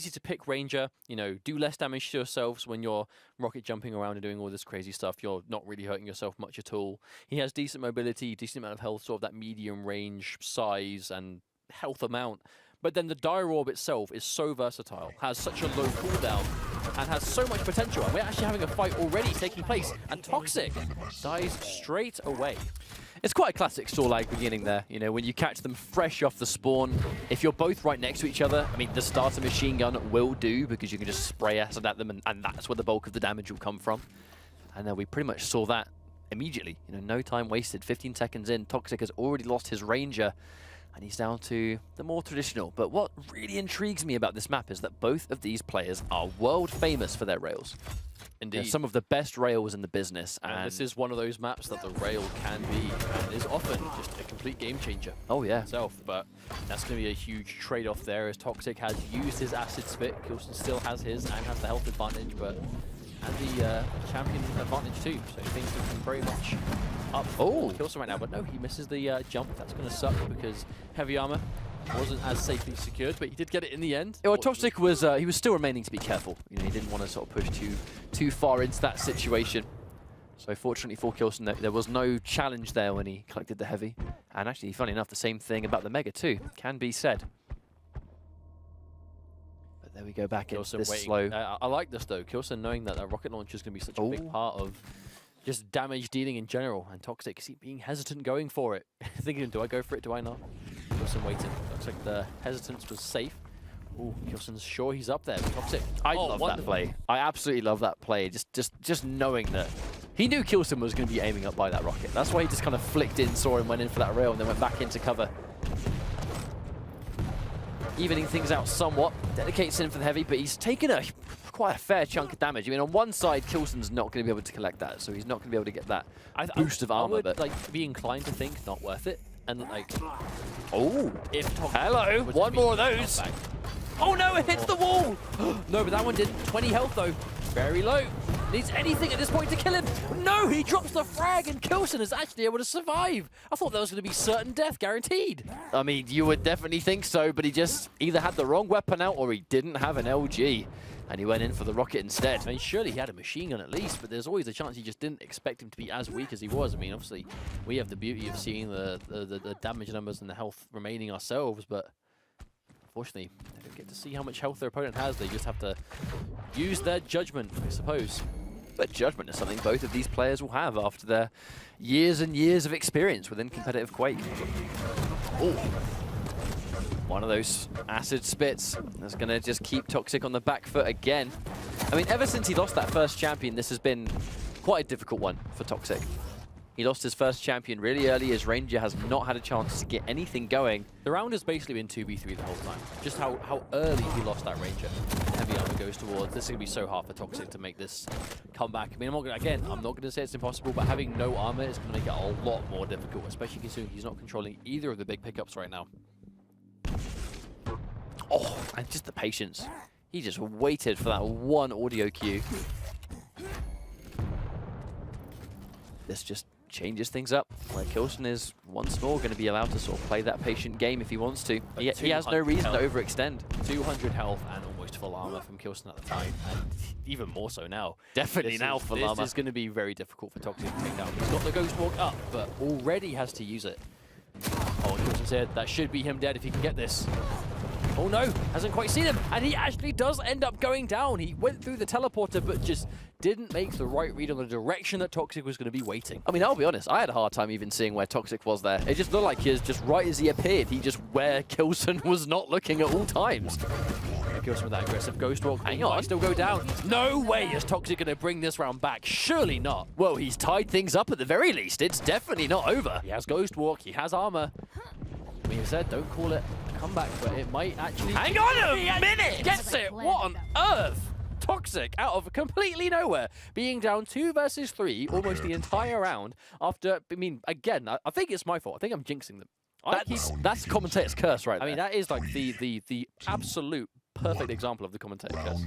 easy to pick Ranger, you know, do less damage to yourselves when you're rocket jumping around and doing all this crazy stuff. You're not really hurting yourself much at all. He has decent mobility, decent amount of health, sort of that medium range size and health amount. But then the Dire Orb itself is so versatile, has such a low cooldown, and has so much potential. And we're actually having a fight already taking place, and Toxjq dies straight away. It's quite a classic Storlag beginning there, you know, when you catch them fresh off the spawn. If you're both right next to each other, I mean, the starter machine gun will do, because you can just spray acid at them, and that's where the bulk of the damage will come from. And then we pretty much saw that immediately. You know, no time wasted. 15 seconds in, Toxjq has already lost his Ranger, and he's down to the more traditional. But what really intrigues me about this map is that both of these players are world famous for their rails. Indeed. They're some of the best rails in the business. And this is one of those maps that the rail can be, and is often just a complete game changer. Oh yeah. Itself. But that's going to be a huge trade-off there, as Toxjq has used his acid spit. k1llsen still has his and has the health advantage, but and the champion advantage too. So things looking very much up for k1llsen right now. But no, he misses the jump. That's going to suck, because heavy armor wasn't as safely secured, but he did get it in the end. Well, Toxjq was he was still remaining to be careful. You know, he didn't want to sort of push too far into that situation. So fortunately for k1llsen, there was no challenge there when he collected the heavy. And actually, funny enough, the same thing about the Mega too can be said. But there we go back into this slow. I like this though, k1llsen knowing that that rocket launcher is going to be such a big part of just damage dealing in general, and Toxjq being hesitant going for it. Thinking, do I go for it, do I not? k1llsen waiting. Looks like the hesitance was safe. Ooh, k1llsen's sure he's up there. Toxjq. I love that play. I absolutely love that play. Just knowing that he knew k1llsen was going to be aiming up by that rocket. That's why he just kind of flicked in, saw him, went in for that rail, and then went back into cover. Evening things out somewhat. Dedicates in for the heavy, but he's taken quite a fair chunk of damage. I mean, on one side, k1llsen's not going to be able to collect that, so he's not going to be able to get that boost of armor. I would like be inclined to think not worth it, and like, if hello, one more of those. Oh no, it hits the wall. No, but that one didn't. 20 health though, very low. Needs anything at this point to kill him. No, he drops the frag, and k1llsen is actually able to survive. I thought that was going to be certain death, guaranteed. I mean, you would definitely think so, but he just either had the wrong weapon out or he didn't have an LG. And he went in for the rocket instead. I mean, surely he had a machine gun at least, but there's always a chance he just didn't expect him to be as weak as he was. I mean, obviously, we have the beauty of seeing the damage numbers and the health remaining ourselves, but unfortunately, they don't get to see how much health their opponent has. They just have to use their judgment, I suppose. But judgment is something both of these players will have after their years and years of experience within competitive Quake. Oh. One of those acid spits that's going to just keep Toxjq on the back foot again. I mean, ever since he lost that first champion, this has been quite a difficult one for Toxjq. He lost his first champion really early. His Ranger has not had a chance to get anything going. The round has basically been 2v3 the whole time. Just how early he lost that Ranger. Heavy armor goes towards. This is going to be so hard for Toxjq to make this comeback. I mean, I'm not going to say it's impossible, but having no armor is going to make it a lot more difficult, especially considering he's not controlling either of the big pickups right now. Oh, and just the patience. He just waited for that one audio cue. This just changes things up. Like k1llsen is once more going to be allowed to sort of play that patient game if he wants to. He has no reason to overextend. 200 health and almost full armor from k1llsen at the time, and even more so now. Definitely now full armor. This is going to be very difficult for Toxjq to take down. He's got the Ghost Walk up, but already has to use it. Oh, k1llsen said that should be him dead if he can get this. Oh no, hasn't quite seen him, and he actually does end up going down. He went through the teleporter, but just didn't make the right read on the direction that Toxjq was going to be waiting. I mean, I'll be honest, I had a hard time even seeing where Toxjq was there. It just looked like he was just right as he appeared. He just where k1llsen was not looking at all times. k1llsen with that aggressive Ghost Walk. Hang on, still go down. No way is Toxjq going to bring this round back. Surely not. Well, he's tied things up at the very least. It's definitely not over. He has Ghost Walk. He has armor. I mean, he said, don't call it a comeback, but it might actually... Hang on a minute! Gets it! What on earth? Toxjq out of completely nowhere, being down 2 versus 3 almost the entire round after, I mean, again, I think it's my fault. I think I'm jinxing them. That's commentator's curse right there. I mean, that is like the absolute perfect example of the commentator curse.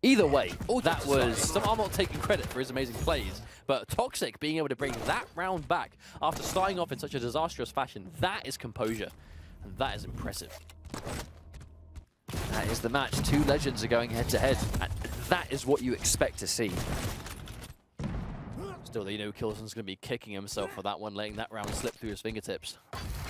Either way, that was... I'm not taking credit for his amazing plays, but Toxjq being able to bring that round back after starting off in such a disastrous fashion, that is composure. And that is impressive. That is the match. Two legends are going head-to-head. And that is what you expect to see. Still, you know, k1llsen's going to be kicking himself for that one, letting that round slip through his fingertips.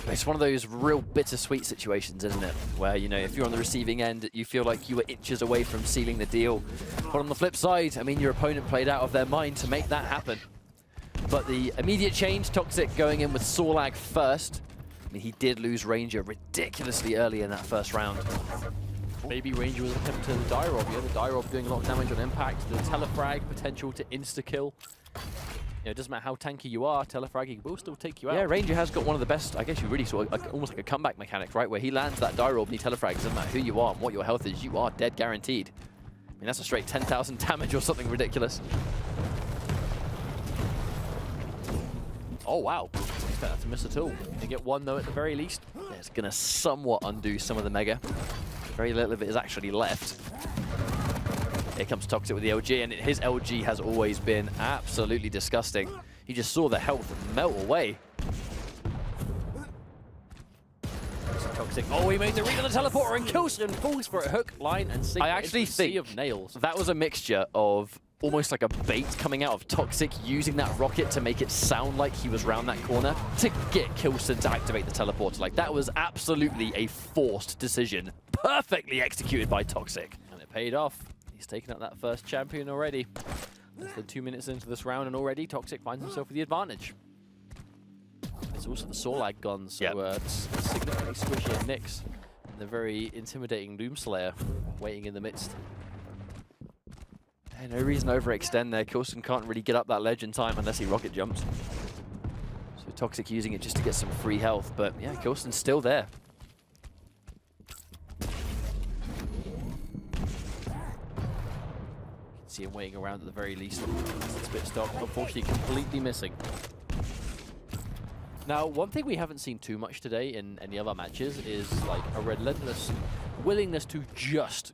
It's one of those real bittersweet situations, isn't it? Where, you know, if you're on the receiving end, you feel like you were inches away from sealing the deal. But on the flip side, I mean, your opponent played out of their mind to make that happen. But the immediate change, Toxjq going in with Sorlag first. I mean, he did lose Ranger ridiculously early in that first round. Maybe Ranger was attempting the die rob. Yeah, the die rob doing a lot of damage on impact. The telefrag potential to insta-kill. You know, it doesn't matter how tanky you are, telefragging will still take you out. Yeah, Ranger has got one of the best, I guess you really saw, almost like a comeback mechanic, right? Where he lands that die roll and he telefrags, doesn't matter who you are and what your health is, you are dead guaranteed. I mean, that's a straight 10,000 damage or something ridiculous. Oh, wow. Didn't expect that to miss at all. You get one, though, at the very least. Yeah, it's going to somewhat undo some of the Mega. Very little of it is actually left. Here comes Toxjq with the LG, and his LG has always been absolutely disgusting. You just saw the health melt away. Toxjq. Oh, he made the read on the teleporter, and k1llsen falls for a hook, line, and sinker. I actually think sea of nails. That was a mixture of almost like a bait coming out of Toxjq, using that rocket to make it sound like he was round that corner to get k1llsen to activate the teleporter. Like, that was absolutely a forced decision. Perfectly executed by Toxjq. And it paid off. He's taken out that first champion already. Less than 2 minutes into this round, and already Toxjq finds himself with the advantage. There's also the Sorlag gun, so it's significantly squishy and Nyx. And the very intimidating Doomslayer waiting in the midst. Yeah, no reason to overextend there. k1llsen can't really get up that ledge in time unless he rocket jumps. So Toxjq using it just to get some free health, but yeah, k1llsen's still there. See him waiting around at the very least. Spit stock, unfortunately completely missing. Now, one thing we haven't seen too much today in any other matches is like a relentless willingness to just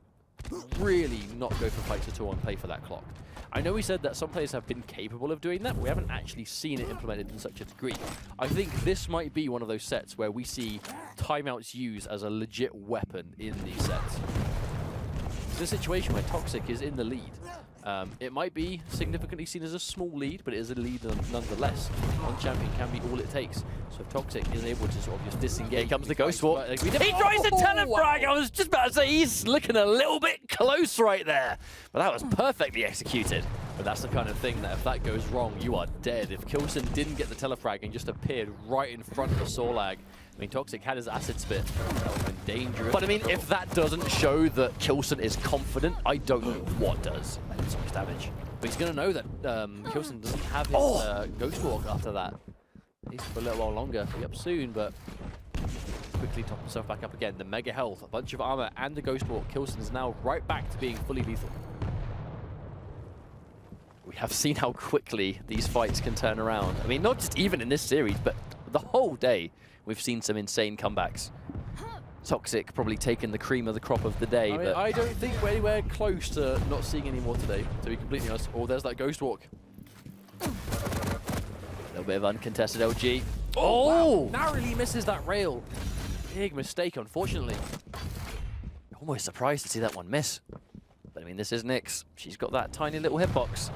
really not go for fights at all and play for that clock. I know we said that some players have been capable of doing that, but we haven't actually seen it implemented in such a degree. I think this might be one of those sets where we see timeouts used as a legit weapon in these sets. It's a situation where Toxjq is in the lead. It might be significantly seen as a small lead, but it is a lead nonetheless. One champion can be all it takes. So if Toxjq is able to sort of just disengage... Here comes the Ghost Walk. Like he tries the telefrag! Wow. I was just about to say, he's looking a little bit close right there. But that was perfectly executed. But that's the kind of thing that if that goes wrong, you are dead. If k1llsen didn't get the telefrag and just appeared right in front of the Sorlag, I mean, Toxjq had his acid spit. That would have been dangerous. But I mean, if that doesn't show that k1llsen is confident, I don't know what does. So much damage. But he's going to know that k1llsen doesn't have his Ghost Walk after that. At least for a little while longer. He'll be up soon, but quickly top himself back up again. The Mega Health, a bunch of armor, and the Ghost Walk. k1llsen is now right back to being fully lethal. We have seen how quickly these fights can turn around. I mean, not just even in this series, but the whole day. We've seen some insane comebacks. Toxjq probably taking the cream of the crop of the day. But I don't think we're anywhere close to not seeing any more today, to be completely honest. Oh, there's that Ghost Walk. A little bit of uncontested LG. Oh! Wow. Narrowly misses that rail. Big mistake, unfortunately. Almost surprised to see that one miss. But I mean, this is Nyx. She's got that tiny little hitbox.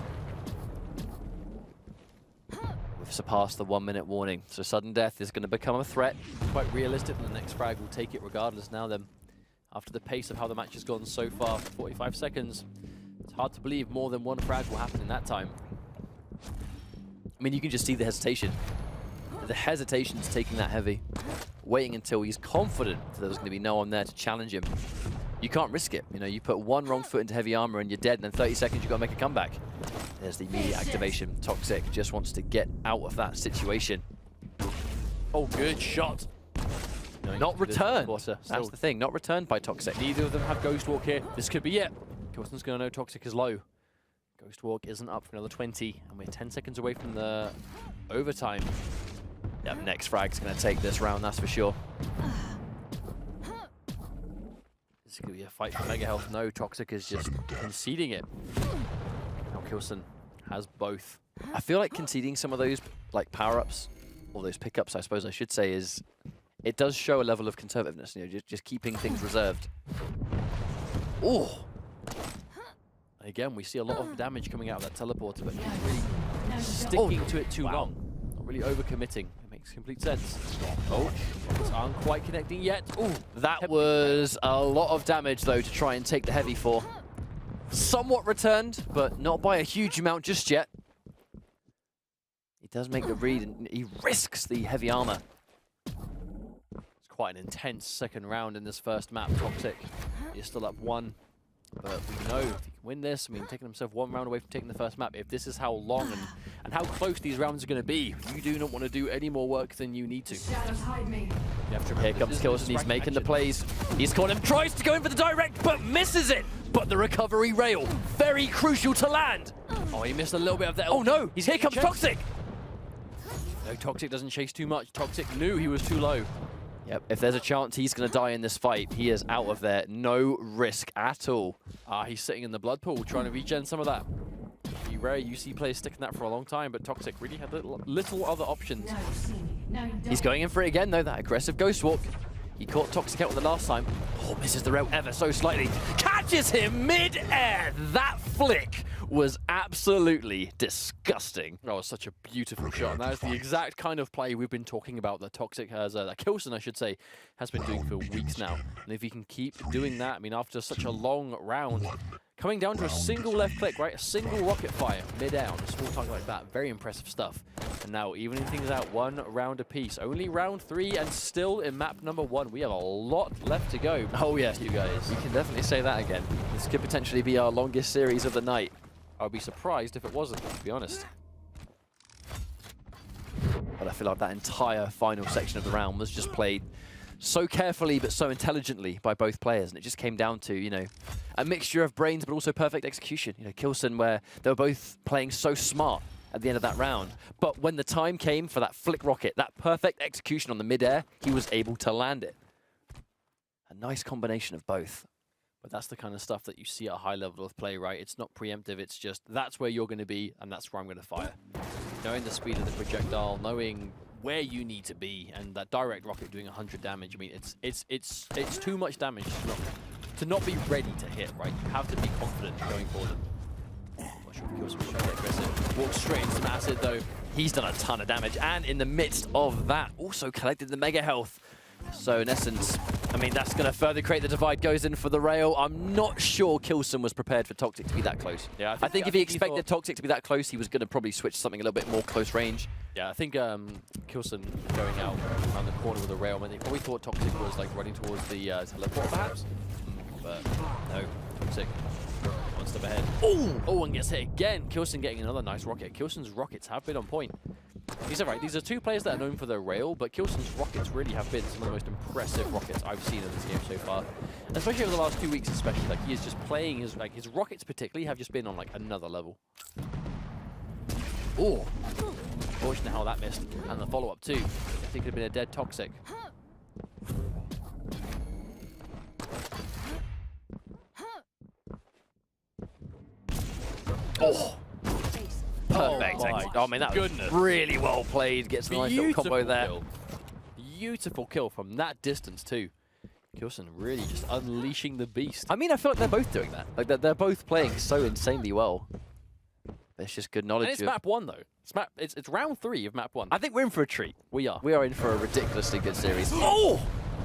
We've surpassed the 1 minute warning, so sudden death is going to become a threat. Quite realistic, and the next frag will take it regardless now then. After the pace of how the match has gone so far, 45 seconds, it's hard to believe more than one frag will happen in that time. I mean, you can just see the hesitation. The hesitation's taking that heavy. Waiting until he's confident that there's going to be no one there to challenge him. You can't risk it. You know, you put one wrong foot into heavy armor and you're dead, and in 30 seconds you've got to make a comeback. There's the immediate activation. Toxjq just wants to get out of that situation. Oh, good shot. No, not returned. That's the thing, not returned by Toxjq. Neither of them have Ghost Walk here. This could be it. k1llsen's going to know Toxjq is low. Ghost Walk isn't up for another 20, and we're 10 seconds away from the overtime. Yep, next frag's going to take this round, that's for sure. This is going to be a fight for Mega Health. No, Toxjq is just conceding it. Now k1llsen has both. I feel like conceding some of those like power-ups, or those pickups, I suppose I should say, is it does show a level of conservativeness. You know, just keeping things reserved. Oh! Again, we see a lot of damage coming out of that teleporter, but not really sticking to it too long. Not really overcommitting. It makes complete sense. Oh, rockets aren't quite connecting yet. Oh, That was a lot of damage, though, to try and take the heavy for. Somewhat returned, but not by a huge amount just yet. He does make the read, and he risks the heavy armor. it's quite an intense second round in this first map. Toxjq is still up 1. But we know if he can win this, I mean, taking himself 1 round away from taking the first map, if this is how long and how close these rounds are going to be, you do not want to do any more work than you need to. You have to Here comes k1llsen, he's making the plays. He's caught him, tries to go in for the direct, but misses it. But the recovery rail, very crucial to land. Oh, he missed a little bit of that. Oh no, here comes Toxjq. No, Toxjq doesn't chase too much. Toxjq knew he was too low. Yep, if there's a chance he's going to die in this fight, he is out of there. No risk at all. He's sitting in the blood pool, trying to regen some of that. Be rare, you see players sticking that for a long time, but Toxjq really had little other options. He's going in for it again, though, that aggressive ghost walk. He caught Toxjq out with the last time. Oh, misses the rail ever so slightly. Catches him mid-air. That flick was absolutely disgusting. Oh, it's such a beautiful shot, and that is the exact kind of play we've been talking about that Toxjq has, that k1llsen, I should say, has been doing for weeks now. And if he can keep doing that, I mean, after such a long round, coming down to a single left click, right, a single rocket fire mid-air on a small target like that, very impressive stuff. And now evening things out 1 round apiece. Only round 3 and still in map number 1. We have a lot left to go. Oh yes, you guys. You can definitely say that again. This could potentially be our longest series of the night. I'd be surprised if it wasn't, to be honest. But I feel like that entire final section of the round was just played so carefully but so intelligently by both players, and it just came down to, you know, a mixture of brains but also perfect execution. You know, k1llsen, where they were both playing so smart at the end of that round, but when the time came for that flick rocket, that perfect execution on the mid-air, he was able to land it. A nice combination of both. But that's the kind of stuff that you see at a high level of play, right? It's not preemptive, it's just, that's where you're going to be, and that's where I'm going to fire. Knowing the speed of the projectile, knowing where you need to be, and that direct rocket doing 100 damage, I mean, it's too much damage to not be ready to hit, right? You have to be confident going forward. I'm not sure if k1llsen was trying to get aggressive. Walks straight into some acid, though. He's done a ton of damage, and in the midst of that, also collected the mega health. So in essence, I mean, that's going to further create the divide. Goes in for the rail. I'm not sure k1llsen was prepared for Toxjq to be that close. Yeah, I think if he expected Toxjq to be that close, he was going to probably switch to something a little bit more close range. Yeah, I think k1llsen going out around the corner with a rail, I think probably thought Toxjq was like running towards the teleport perhaps. But no, Toxjq one step ahead. Oh, and gets hit again. k1llsen getting another nice rocket. k1llsen's rockets have been on point. He's right, these are two players that are known for their rail, but k1llsen's rockets really have been some of the most impressive rockets I've seen in this game so far. Especially over the last 2 weeks especially, like he is just playing his rockets particularly have just been on like another level. Oh, unfortunate how that missed. And the follow-up too. I think it could have been a dead Toxjq. Oh! Perfect. Oh, I mean, that was really well played. Gets a nice little combo there. Beautiful kill from that distance too. k1llsen really just unleashing the beast. I mean, I feel like they're both doing that. Like they're both playing so insanely well. It's just good knowledge. And it's map 1 though. It's round 3 of map 1. I think we're in for a treat. We are. We are in for a ridiculously good series. Oh!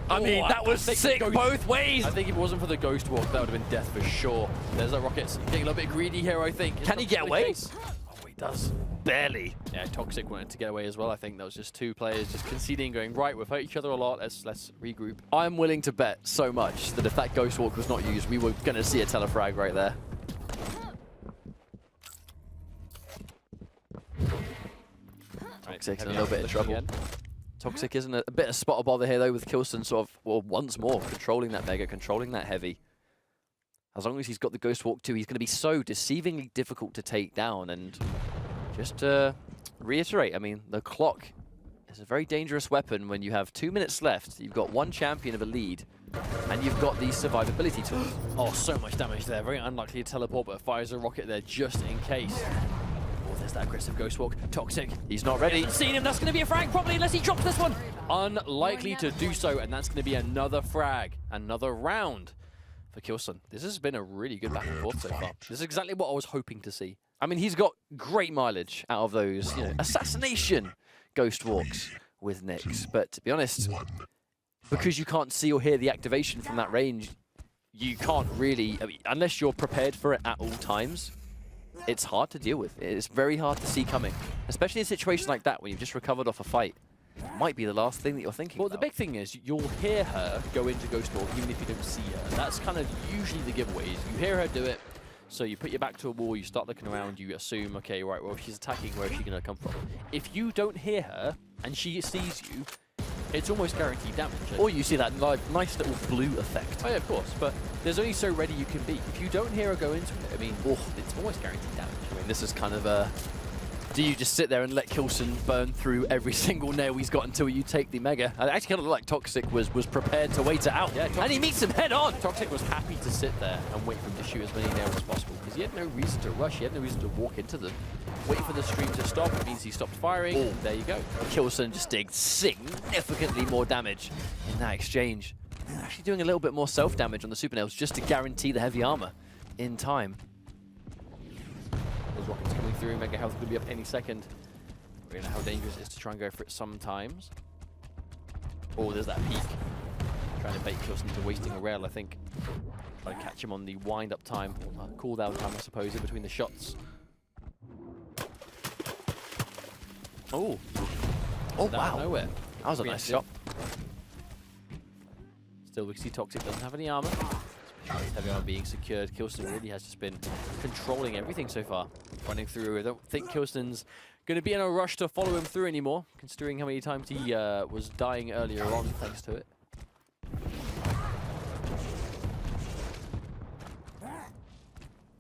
I mean, that was sick both ways. I think if it wasn't for the ghost walk, that would have been death for sure. There's the rockets. Getting a little bit greedy here, I think. Can he get away? Oh, he does. Barely. Yeah, Toxjq wanted to get away as well. I think that was just two players just conceding, going, right, we've hurt each other a lot, let's regroup. I'm willing to bet so much that if that ghost walk was not used, we were going to see a telefrag right there. Toxjq's in a little bit of trouble. Toxjq isn't a bit of spot of bother here though, with k1llsen sort of, well, once more controlling that mega, controlling that heavy. As long as he's got the ghost walk too, he's going to be so deceivingly difficult to take down. And just to reiterate, I mean, the clock is a very dangerous weapon when you have 2 minutes left. You've got one champion of a lead, and you've got these survivability tools. Oh, so much damage there. Very unlikely to teleport, but fires a rocket there just in case. Oh, there's that aggressive ghost walk. Toxjq. He's not ready. Seen him. That's going to be a frag probably unless he drops this one. Unlikely to do so, and that's going to be another frag. Another round for k1llsen. This has been a really good back and forth so far. This is exactly what I was hoping to see. I mean, he's got great mileage out of those, you know, assassination ghost walks with Nyx. But to be honest, because you can't see or hear the activation from that range, you can't really, I mean, unless you're prepared for it at all times, it's hard to deal with. It's very hard to see coming, especially in a situation like that when you've just recovered off a fight. Might be the last thing that you're thinking Well, about. the big thing is you'll hear her go into Ghost Walk even if you don't see her. That's kind of usually the giveaways. You hear her do it, so you put your back to a wall, you start looking around, you assume, okay, right, well, if she's attacking, where is she going to come from? If you don't hear her and she sees you, it's almost guaranteed damage. Or you see that nice little blue effect. Oh yeah, of course, but there's only so ready you can be. If you don't hear her go into it, I mean, it's almost guaranteed damage. I mean, this is kind of a... Do you just sit there and let k1llsen burn through every single nail he's got until you take the Mega? I actually kind of looked like Toxjq was prepared to wait it out. Yeah, and he meets him head on! Toxjq was happy to sit there and wait for him to shoot as many nails as possible because he had no reason to rush, he had no reason to walk into them. Wait for the stream to stop, it means he stopped firing, and there you go. k1llsen just did significantly more damage in that exchange. Actually doing a little bit more self-damage on the super nails just to guarantee the heavy armor in time. Those rockets coming through, Mega Health could be up any second. We know how dangerous it is to try and go for it sometimes. Oh, there's that peak. Trying to bait k1llsen into wasting a rail, I think. Trying to catch him on the wind-up time, or cooldown time, I suppose, in between the shots. Oh. Oh, Out of wow. nowhere. That was a nice shot. Still, we see Toxjq doesn't have any armor. His heavy armor being secured. k1llsen really has just been controlling everything so far. Running through. I don't think k1llsen's going to be in a rush to follow him through anymore, considering how many times he was dying earlier on thanks to it.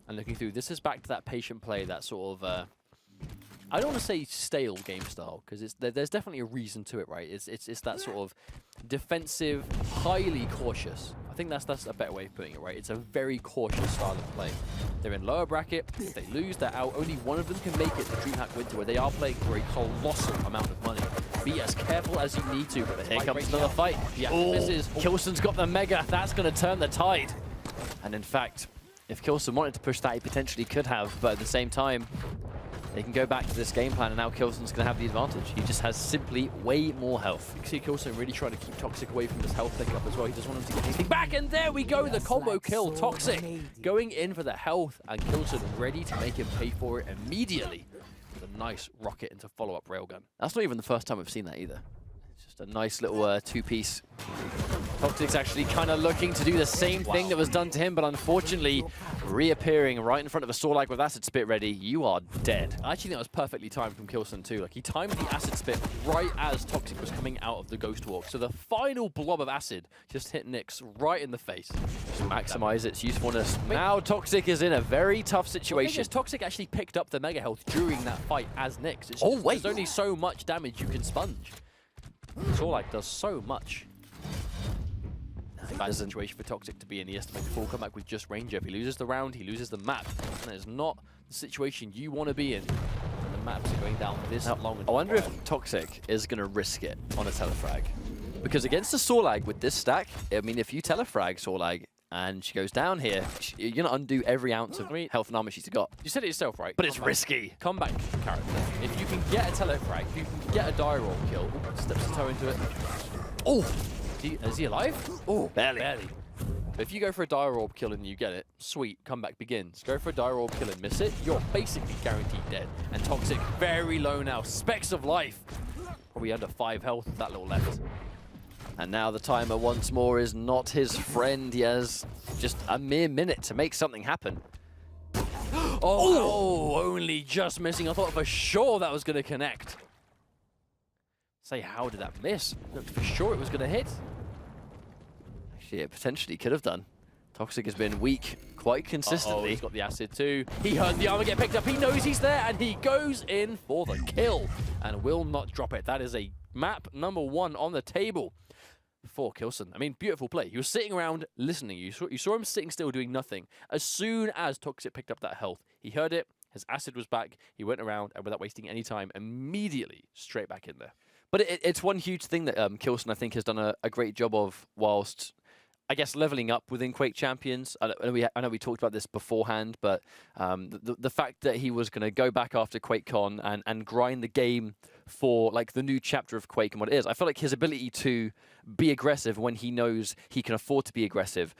And looking through, this is back to that patient play, that sort of... I don't want to say stale game style, because there's definitely a reason to it, right? It's that sort of defensive, highly cautious. I think that's a better way of putting it, right? It's a very cautious style of play. They're in lower bracket. If they lose, they're out. Only one of them can make it to Dreamhack Winter, where they are playing for a colossal amount of money. Be as careful as you need to, but Here comes another fight. Yeah, Oh, this is... k1llsen's got the Mega. That's going to turn the tide. And in fact, if k1llsen wanted to push that, he potentially could have, but at the same time, they can go back to this game plan, and now k1llsen's going to have the advantage. He just has simply way more health. You can see k1llsen really trying to keep Toxjq away from his health pickup as well. He doesn't want him to get anything back, and there we go, the combo kill. Toxjq going in for the health, and k1llsen ready to make him pay for it immediately with a nice rocket into follow-up railgun. That's not even the first time we've seen that either. It's just a nice little two-piece. Toxjq's actually kind of looking to do the same thing that was done to him, but unfortunately reappearing right in front of a Sorlag with Acid Spit ready. You are dead. I actually think that was perfectly timed from k1llsen too. Like, he timed the acid spit right as Toxjq was coming out of the Ghost Walk. So the final blob of acid just hit Nyx right in the face. To maximize its usefulness. Now Toxjq is in a very tough situation. Toxjq actually picked up the Mega Health during that fight as Nyx. It's Oh, just, wait. There's only so much damage you can sponge. Sorlag does so much. It's a bad situation for Toxjq to be in. He has to make a full comeback with just Ranger. If he loses the round, he loses the map. And that is not the situation you want to be in. And the maps are going down this long. And I wonder if Toxjq is going to risk it on a telefrag. Because against the Sorlag with this stack, I mean, if you telefrag Sorlag and she goes down here, you're going to undo every ounce of health and armor she's got. You said it yourself, right? But it's risky. Comeback character. If you can get a telefrag, if you can get a die roll kill, steps his toe into it. Oh! Is he alive? Oh, barely. Barely. But if you go for a dire orb kill and you get it, sweet, comeback begins. Go for a dire orb kill and miss it, you're basically guaranteed dead. And Toxjq very low now, specks of life. Probably under 5 health with that little left. And now the timer once more is not his friend. He has just a mere minute to make something happen. Oh, only just missing. I thought for sure that was going to connect. Say, how did that miss? Looked for sure it was going to hit. Actually, it potentially could have done. Toxjq has been weak quite consistently. He's got the acid too. He heard the armor get picked up. He knows he's there, and he goes in for the kill and will not drop it. That is a map number 1 on the table for k1llsen. I mean, beautiful play. He was sitting around listening. You saw him sitting still doing nothing. As soon as Toxjq picked up that health, he heard it. His acid was back. He went around, and without wasting any time, immediately straight back in there. But it's one huge thing that k1llsen, I think, has done a great job of whilst I guess, leveling up within Quake Champions. I know we talked about this beforehand, but the fact that he was going to go back after QuakeCon and grind the game for like the new chapter of Quake and what it is, I feel like his ability to be aggressive when he knows he can afford to be aggressive.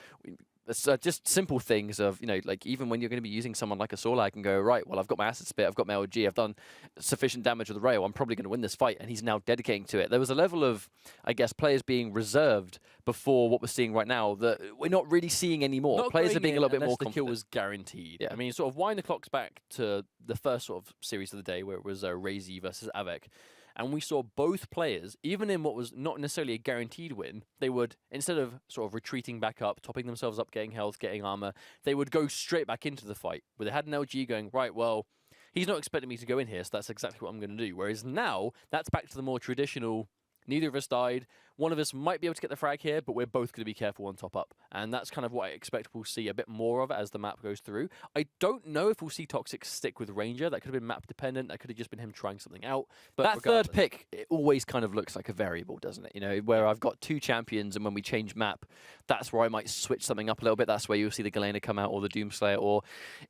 It's just simple things of, like even when you're going to be using someone like a Sorlag and go, right, well, I've got my acid spit, I've got my LG, I've done sufficient damage with the rail, I'm probably going to win this fight, and he's now dedicating to it. There was a level of, I guess, players being reserved before what we're seeing right now that we're not really seeing anymore. Not players are being a little bit more the confident. kill was guaranteed. Yeah. I mean, sort of wind the clocks back to the first sort of series of the day where it was Razy versus Avec. And we saw both players, even in what was not necessarily a guaranteed win, they would, instead of sort of retreating back up, topping themselves up, getting health, getting armor, they would go straight back into the fight. Where they had an LG going, right, well, he's not expecting me to go in here, so that's exactly what I'm going to do. Whereas now, that's back to the more traditional, neither of us died. One of us might be able to get the frag here, but we're both going to be careful on top up. And that's kind of what I expect we'll see a bit more of as the map goes through. I don't know if we'll see Toxjq stick with Ranger. That could have been map dependent. That could have just been him trying something out. But that third pick, it always kind of looks like a variable, doesn't it? Where I've got two champions, and when we change map, that's where I might switch something up a little bit. That's where you'll see the k1llsen come out, or the Doomslayer, or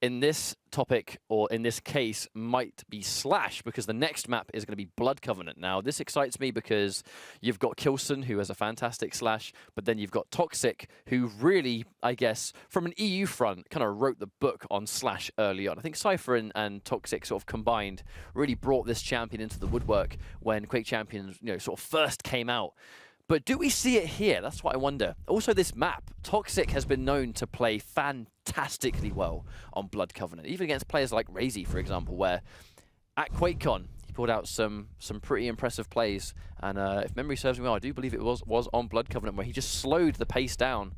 in this topic, or in this case, might be Slash, because the next map is going to be Blood Covenant. Now, this excites me because you've got k1llsen, who has a fantastic Slash, but then you've got Toxjq, who really, I guess, from an EU front, kind of wrote the book on Slash early on. I think Cypher and Toxjq sort of combined really brought this champion into the woodwork when Quake Champions, sort of first came out. But do we see it here? That's what I wonder. Also, this map, Toxjq has been known to play fantastically well on Blood Covenant, even against players like Razy, for example, where at QuakeCon, he pulled out some pretty impressive plays. And if memory serves me well, I do believe it was on Blood Covenant, where he just slowed the pace down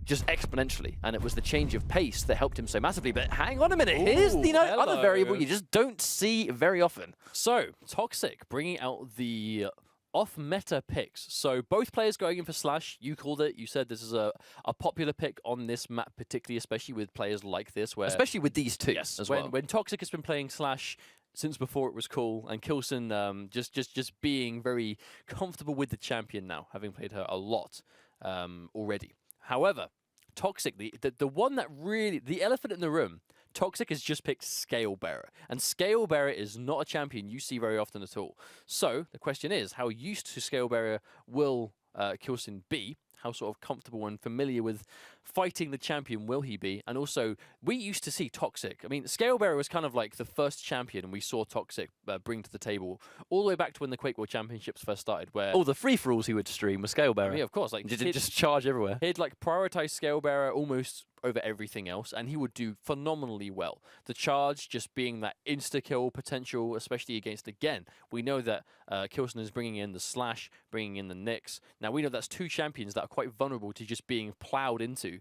just exponentially, and it was the change of pace that helped him so massively. But hang on a minute, here's the other variable you just don't see very often. So, Toxjq bringing out the off-meta picks. So both players going in for Slash. You called it. You said this is a popular pick on this map, particularly, especially with players like this, where especially with these two yes, as when, well. When Toxjq has been playing Slash since before it was cool, and k1llsen just being very comfortable with the champion now, having played her a lot already. However, Toxjq, the one that really, the elephant in the room, Toxjq has just picked Scalebearer, and Scalebearer is not a champion you see very often at all. So the question is, how used to Scalebearer will k1llsen be? How sort of comfortable and familiar with fighting the champion will he be? And also, we used to see Toxjq. I mean, Scalebearer was kind of like the first champion we saw Toxjq bring to the table, all the way back to when the Quake World Championships first started, where all the free-for-alls he would stream was Scalebearer. yeah, of course, like just charge everywhere. He'd like prioritize Scalebearer almost over everything else, and he would do phenomenally well. The charge just being that insta-kill potential, especially against, again, we know that k1llsen is bringing in the Slash, bringing in the Nyx. Now, we know that's two champions that are quite vulnerable to just being plowed into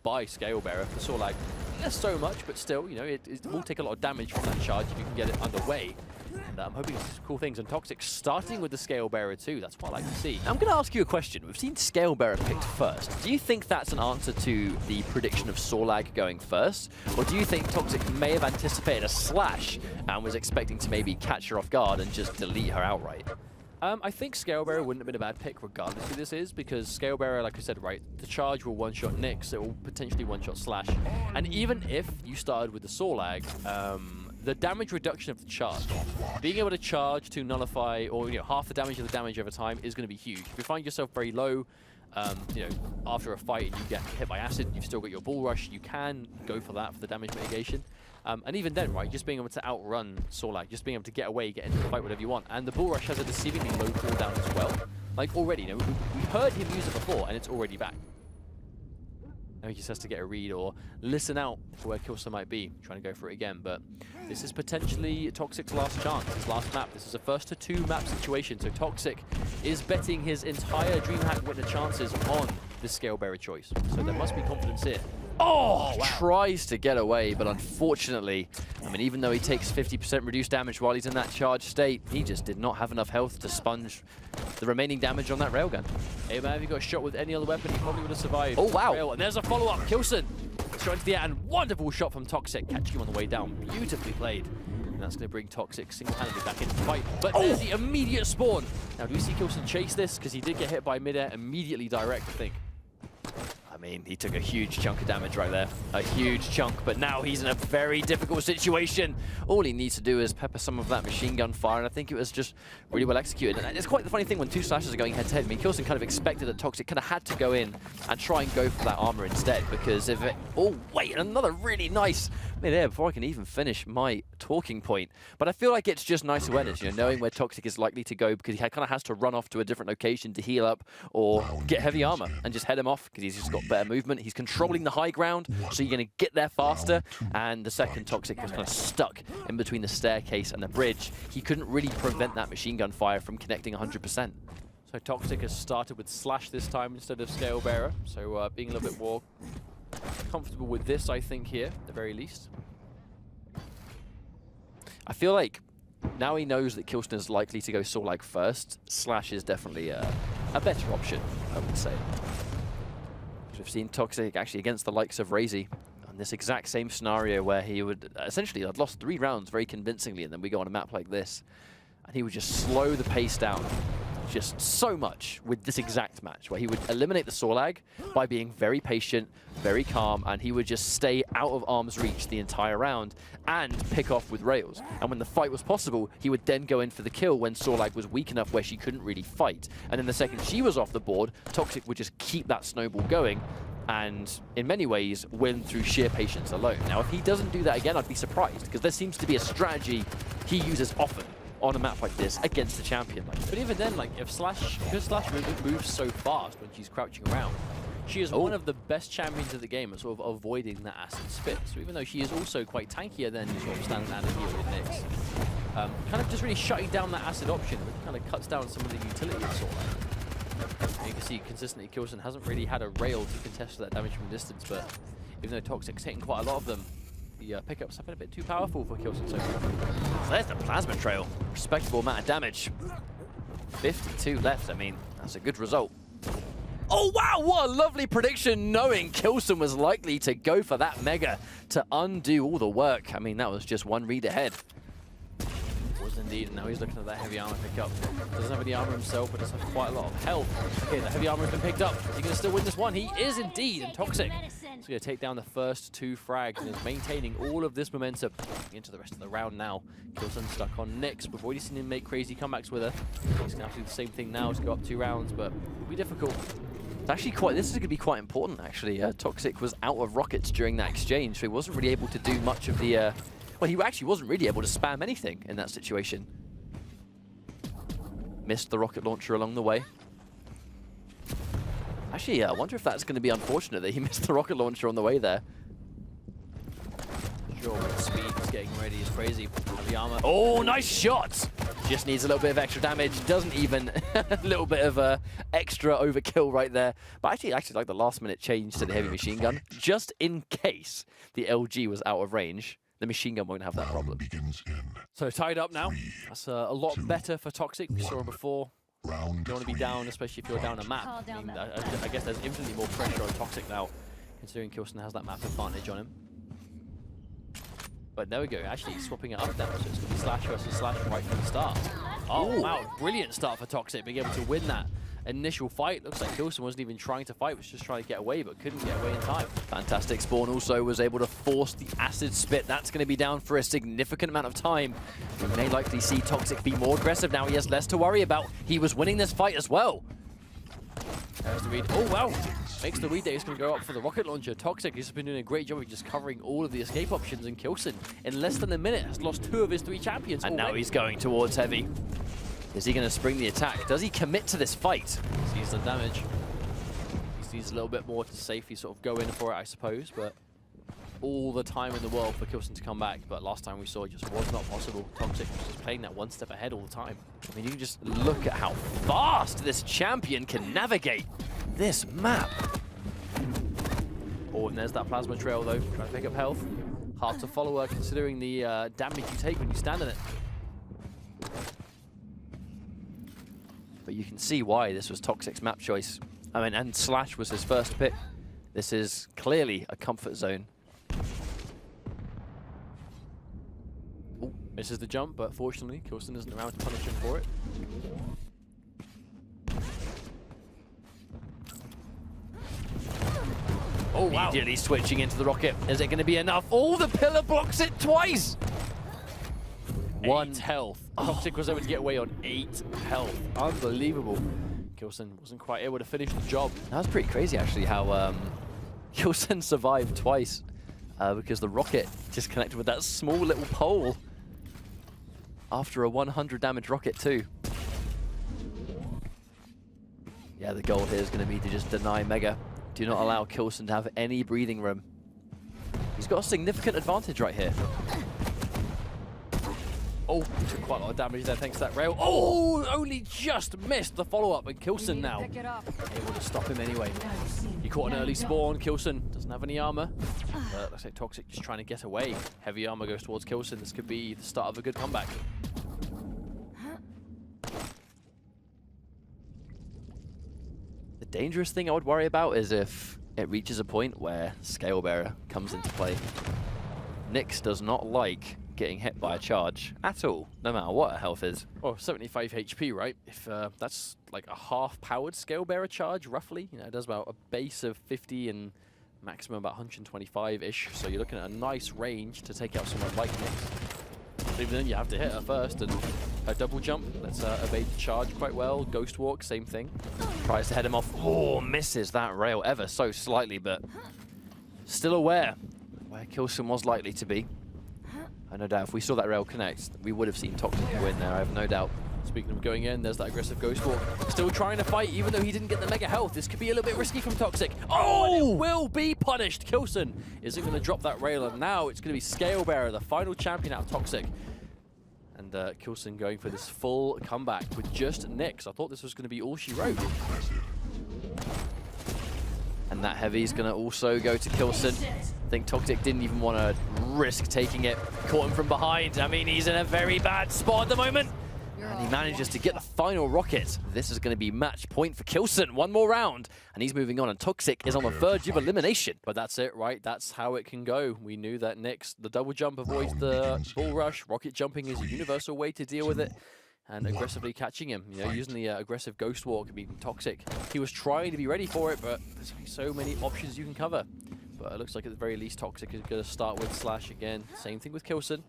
by Scalebearer. For Sorlag, less so much, but still, it will take a lot of damage from that charge if you can get it underway. And I'm hoping it's cool things. And Toxjq starting with the Scalebearer too. That's what I like to see. I'm going to ask you a question. We've seen Scalebearer picked first. Do you think that's an answer to the prediction of Sorlag going first? Or do you think Toxjq may have anticipated a Slash and was expecting to maybe catch her off guard and just delete her outright? I think Scalebearer wouldn't have been a bad pick regardless who this is, because Scalebearer, like I said, right, the charge will one-shot Nyx, it will potentially one-shot Slash. And even if you started with the Sorlag, the damage reduction of the charge, being able to charge to nullify, or half the damage of the damage over time is going to be huge. If you find yourself very low, after a fight and you get hit by acid, you've still got your bull rush, you can go for that for the damage mitigation. And even then, right, just being able to outrun Sorlag, just being able to get away, get into the fight, whatever you want. And the bull rush has a deceivingly low cooldown as well. Like already, we heard him use it before, and it's already back. Now he just has to get a read or listen out for where k1llsen might be, trying to go for it again. But this is potentially Toxjq's last chance, his last map. This is a first to two map situation, so Toxjq is betting his entire Dreamhack Winter chances on this Scalebearer choice. So there must be confidence here. Oh, wow. Tries to get away, but unfortunately, I mean, even though he takes 50% reduced damage while he's in that charged state, he just did not have enough health to sponge the remaining damage on that railgun. Hey man, if he got shot with any other weapon, he probably would have survived. Oh, wow. Rail. And there's a follow-up. k1llsen straight into the air, and wonderful shot from Toxjq, catching him on the way down. Beautifully played. And that's going to bring Toxjq single-handedly back into the fight. But there's the immediate spawn. Now, do we see k1llsen chase this? Because he did get hit by mid-air immediately direct, I think. mean, he took a huge chunk of damage right there. A huge chunk, but now he's in a very difficult situation. All he needs to do is pepper some of that machine gun fire, and I think it was just really well executed. And it's quite the funny thing when two slashers are going head-to-head. I mean, k1llsen kind of expected that Toxjq kind of had to go in and try and go for that armor instead, because if it... Oh, wait, another really nice mid-air before I can even finish my talking point. But I feel like it's just nice awareness, you know, knowing where Toxjq is likely to go, because he kind of has to run off to a different location to heal up or get heavy armor and just head him off, because he's just got better movement. He's controlling the high ground, so you're going to get there faster. And the second Toxjq was kind of stuck in between the staircase and the bridge. He couldn't really prevent that machine gun fire from connecting 100%. So Toxjq has started with Slash this time instead of Scale Bearer, so being a little bit more comfortable with this, I think, here, at the very least. I feel like now he knows that k1llsen is likely to go Soul-like first, Slash is definitely a better option, I would say. We've seen Toxjq actually against the likes of Razy on this exact same scenario where he would essentially had lost 3 rounds very convincingly, and then we go on a map like this, and he would just slow the pace down just so much with this exact match, where he would eliminate the Sorlag by being very patient, very calm, and he would just stay out of arm's reach the entire round and pick off with rails. And when the fight was possible, he would then go in for the kill when Sorlag was weak enough where she couldn't really fight. And then the second she was off the board, Toxjq would just keep that snowball going and in many ways win through sheer patience alone. Now, if he doesn't do that again, I'd be surprised, because there seems to be a strategy he uses often on a map like this against the champion. But even then, like, if Slash, because Slash moves so fast when she's crouching around, she is one of the best champions of the game at sort of avoiding that acid spit. So even though she is also quite tankier than sort of standard and here with Nyx, kind of just really shutting down that acid option, which kind of cuts down some of the utility of Sorlag. You can see consistently k1llsen hasn't really had a rail to contest that damage from distance, but even though Toxjq's hitting quite a lot of them, the pickups have been a bit too powerful for k1llsen so far. So there's the plasma trail. Respectable amount of damage. 52 left, I mean, that's a good result. Oh wow, what a lovely prediction, knowing k1llsen was likely to go for that mega to undo all the work. I mean, that was just one read ahead. Was indeed, and now he's looking at that heavy armor pickup. Doesn't have any armor himself, but does have quite a lot of health. Okay, the heavy armor has been picked up. Is he going to still win this one? He is indeed, and Toxjq is going to take down the first 2 frags and is maintaining all of this momentum into the rest of the round now. k1llsen stuck on Nyx. We've already seen him make crazy comebacks with her. He's going to have to do the same thing now to go up 2 rounds, but it'll be difficult. It's actually quite, this is going to be quite important, actually. Toxjq was out of rockets during that exchange, so he wasn't really able to do much of the... well, he actually wasn't really able to spam anything in that situation. Missed the rocket launcher along the way. Actually, I wonder if that's going to be unfortunate that he missed the rocket launcher on the way there. Sure, with speed, he's getting ready. It's crazy. Heavy armor. Oh, nice shot! Just needs a little bit of extra damage. Doesn't even a little bit of extra overkill right there. But actually like the last minute change to the heavy machine gun, just in case the LG was out of range. The machine gun won't have that problem. So tied up now. That's a lot better for Toxjq. We saw him before. You don't want to be down, especially if you're down a map. I mean, I guess there's infinitely more pressure on Toxjq now, considering k1llsen has that map advantage on him. But there we go, actually swapping it up now, so it's going to be Slash versus Slash right from the start. Oh, wow, brilliant start for Toxjq, being able to win that initial fight. Looks like k1llsen wasn't even trying to fight, was just trying to get away, but couldn't get away in time. Fantastic spawn also was able to force the acid spit. That's going to be down for a significant amount of time. We may likely see Toxjq be more aggressive now. He has less to worry about. He was winning this fight as well. There's the read. Oh, wow. Makes the read that he's going to go up for the rocket launcher. Toxjq has been doing a great job of just covering all of the escape options, and k1llsen, in less than a minute, has lost 2 of his 3 champions. And now he's going towards heavy. Is he going to spring the attack? Does he commit to this fight? Sees the damage. He needs a little bit more to safely sort of go in for it, I suppose, but all the time in the world for k1llsen to come back. But last time we saw it just was not possible. Toxjq was just playing that one step ahead all the time. I mean, you can just look at how fast this champion can navigate this map. Oh, and there's that plasma trail though, trying to pick up health. Hard to follow her considering the damage you take when you stand in it. But you can see why this was Toxjq's map choice. I mean, and Slash was his first pick. This is clearly a comfort zone. Oh, misses the jump, but fortunately, k1llsen isn't around to punish him for it. Immediately switching into the rocket. Is it going to be enough? Oh, the pillar blocks it twice. 1 health. Toxjq was able to get away on 8 health. Unbelievable. k1llsen wasn't quite able to finish the job. That was pretty crazy, actually, how k1llsen survived twice because the rocket just connected with that small little pole after a 100 damage rocket, too. Yeah, the goal here is going to be to just deny Mega. Do not allow k1llsen to have any breathing room. He's got a significant advantage right here. Oh, took quite a lot of damage there thanks to that rail. Oh, only just missed the follow-up, and k1llsen now able to stop him anyway. He caught an early spawn. k1llsen doesn't have any armor. But looks like Toxjq just trying to get away. Heavy armor goes towards k1llsen. This could be the start of a good comeback. The dangerous thing I would worry about is if it reaches a point where Scalebearer comes into play. Nyx does not like getting hit by a charge at all, no matter what her health is. Oh, 75 HP, right? If that's like a half-powered Scalebearer charge, roughly. You know, it does about a base of 50 and maximum about 125-ish. So you're looking at a nice range to take out someone like Nyx. Even then, you have to hit her first, and her double jump lets her evade the charge quite well. Ghost walk, same thing. Tries to head him off. Oh, misses that rail ever so slightly, but still aware where k1llsen was likely to be. No doubt, if we saw that rail connect, we would have seen Toxjq win there, I have no doubt. Speaking of going in, there's that aggressive Ghost Walk. Still trying to fight, even though he didn't get the mega health. This could be a little bit risky from Toxjq. Oh, and it will be punished. k1llsen isn't going to drop that rail, and now it's going to be Scalebearer, the final champion out of Toxjq. And k1llsen going for this full comeback with just Nyx. I thought this was going to be all she wrote. And that heavy is going to also go to k1llsen. I think Toxjq didn't even want to risk taking it. Caught him from behind. I mean, he's in a very bad spot at the moment. And he manages to get the final rocket. This is going to be match point for k1llsen. One more round, and he's moving on. And Toxjq is on the verge of elimination. But that's it, right? That's how it can go. We knew that Nyx, the double jump avoids the bull rush. Rocket jumping is a universal way to deal with it. And aggressively catching him, you know, using the aggressive Ghost Walk. I mean, Toxjq, he was trying to be ready for it, but there's so many options you can cover. But it looks like at the very least Toxjq is going to start with Slash again. Same thing with k1llsen.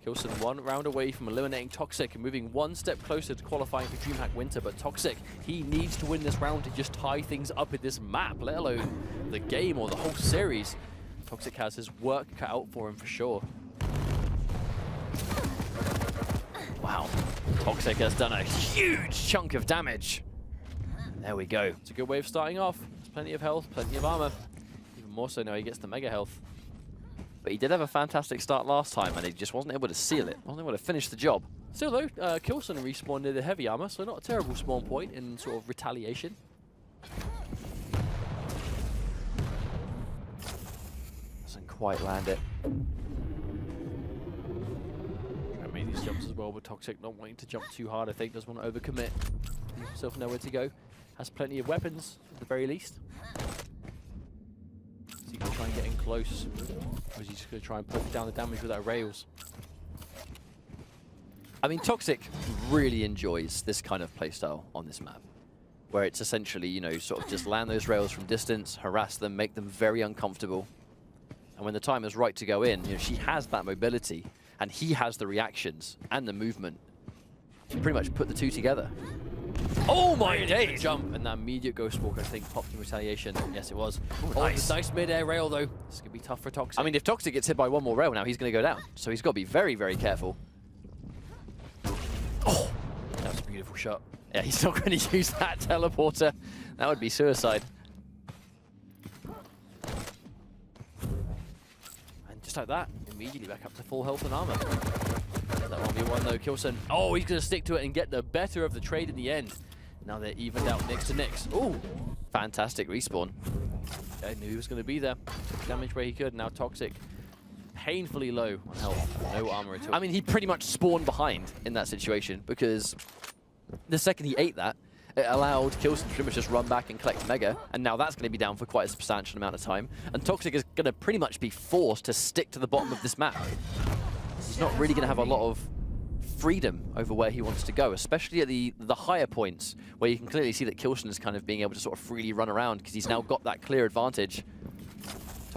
k1llsen 1 round away from eliminating Toxjq and moving one step closer to qualifying for Dreamhack Winter. But Toxjq, he needs to win this round to just tie things up in this map, let alone the game or the whole series. Toxjq has his work cut out for him for sure. Wow, Toxjq has done a huge chunk of damage. There we go. It's a good way of starting off. There's plenty of health, plenty of armor. Even more so now he gets the mega health. But he did have a fantastic start last time, and he just wasn't able to seal it. Wasn't able to finish the job. Still though, k1llsen respawned near the heavy armor, so not a terrible spawn point in sort of retaliation. Doesn't quite land it. Made these jumps as well, but Toxjq not wanting to jump too hard, I think. Doesn't want to overcommit. Leave himself nowhere to go. Has plenty of weapons, at the very least. So he can try and get in close. Or is he just going to try and poke down the damage with that rails? I mean, Toxjq really enjoys this kind of playstyle on this map, where it's essentially, you know, sort of just land those rails from distance, harass them, make them very uncomfortable. And when the time is right to go in, you know, she has that mobility, and he has the reactions and the movement to pretty much put the two together. Oh my days! Jump, and that immediate Ghost Walk, I think, popped in retaliation. Yes, it was. Oh, nice mid-air rail, though. This could be tough for Toxjq. I mean, if Toxjq gets hit by one more rail now, he's going to go down. So he's got to be very, very careful. Oh! That was a beautiful shot. Yeah, he's not going to use that teleporter. That would be suicide. And just like that, immediately back up to full health and armor. That 1v1 though, k1llsen. Oh, he's going to stick to it and get the better of the trade in the end. Now they're evened out next to Nyx. Oh, fantastic respawn. I knew he was going to be there. Took damage where he could. Now Toxjq, painfully low on health. No armor at all. I mean, he pretty much spawned behind in that situation, because the second he ate that, it allowed k1llsen to pretty much just run back and collect Mega, and now that's going to be down for quite a substantial amount of time. And Toxjq is going to pretty much be forced to stick to the bottom of this map. He's not really going to have a lot of freedom over where he wants to go, especially at the higher points, where you can clearly see that k1llsen is kind of being able to sort of freely run around because he's now got that clear advantage.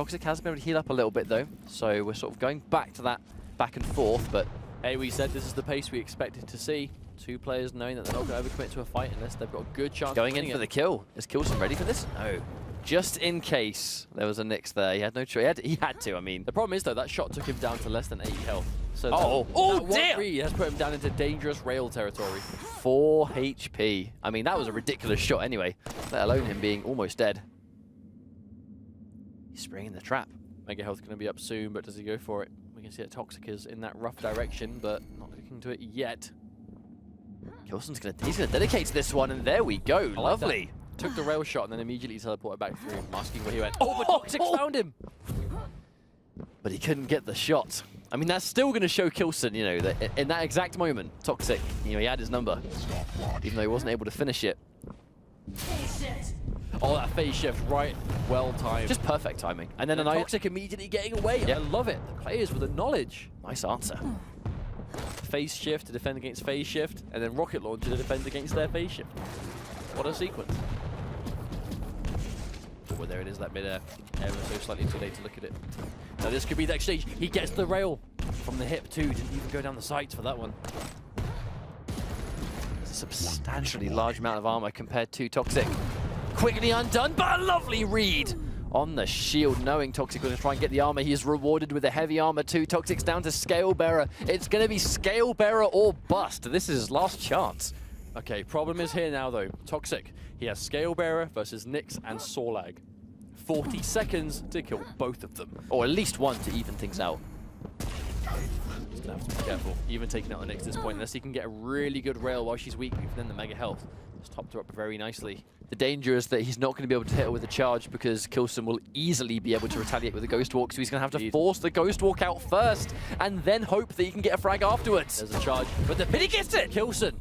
Toxjq has been able to heal up a little bit though, so we're sort of going back to that back and forth, but hey, we said this is the pace we expected to see. Two players knowing that they're not going to overcommit to a fight unless they've got a good chance going of in winning for the it. kill. Is k1llsen ready for this? No. Just in case there was a Nix there. He had no choice. He had to, I mean. The problem is, though, that shot took him down to less than 80 health. So Oh, that dear! one read has put him down into dangerous rail territory. 4 HP. I mean, that was a ridiculous shot anyway, let alone him being almost dead. He's springing the trap. Mega health going to be up soon, but does he go for it? We can see that Toxjq is in that rough direction, but not looking to it yet. k1llsen's he's gonna dedicate to this one, and there we go. Like Lovely. Took the rail shot and then immediately teleported back through, masking where he went. Oh, but Toxjq found him! But he couldn't get the shot. I mean, that's still going to show k1llsen, you know, that in that exact moment, Toxjq, you know, he had his number, even though he wasn't able to finish it. Oh, that phase shift, right, well timed. Just perfect timing. And then Toxjq immediately getting away. Yeah. I love it. The players with the knowledge. nice answer. Phase shift to defend against phase shift, and then rocket launcher to defend against their phase shift. What a sequence. Oh, there it is, that mid-air. Ever so slightly too late to look at it. Now this could be the exchange. He gets the rail from the hip too. Didn't even go down the sights for that one. There's a substantially large amount of armor compared to Toxjq. Quickly undone, but a lovely read on the shield, knowing Toxjq was going to try and get the armor. He is rewarded with the heavy armor too. Toxic's down to Scale Bearer. It's going to be Scale Bearer or bust. This is his last chance. Okay, problem is here now though. Toxjq, he has Scale Bearer versus Nix and Sorlag. 40 seconds to kill both of them. Or at least one to even things out. He's gonna have to be careful, even taking out the Nix at this point, unless he can get a really good rail while she's weak, then the mega health. Just topped her up very nicely. The danger is that he's not going to be able to hit her with a charge because k1llsen will easily be able to retaliate with a Ghost Walk, so he's going to have to force the Ghost Walk out first and then hope that he can get a frag afterwards. There's a charge, but he gets it! k1llsen!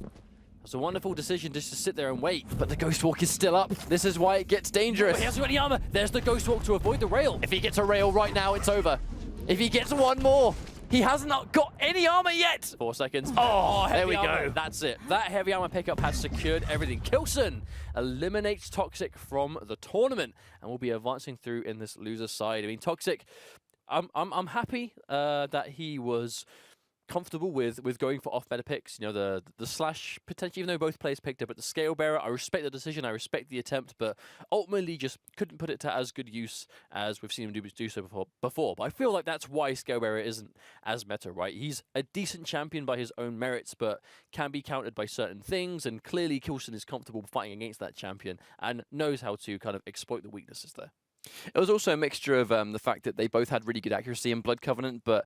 That's a wonderful decision just to sit there and wait. But the Ghost Walk is still up. This is why it gets dangerous. Oh, he hasn't got any armor. There's the Ghost Walk to avoid the rail. If he gets a rail right now, it's over. If he gets one more, he hasn't got any armor yet. 4 seconds. Oh, there heavy we armor. go. That's it. That heavy armor pickup has secured everything. k1llsen eliminates Toxjq from the tournament and will be advancing through in this loser side. I mean, Toxjq, I'm happy that he was comfortable with going for off-meta picks. You know, the slash potentially, even though both players picked it, but the Scale Bearer, I respect the decision, I respect the attempt, but ultimately just couldn't put it to as good use as we've seen him do so before. But I feel like that's why Scale Bearer isn't as meta, right? He's a decent champion by his own merits, but can be countered by certain things, and clearly k1llsen is comfortable fighting against that champion and knows how to kind of exploit the weaknesses there. It was also a mixture of the fact that they both had really good accuracy in Blood Covenant, but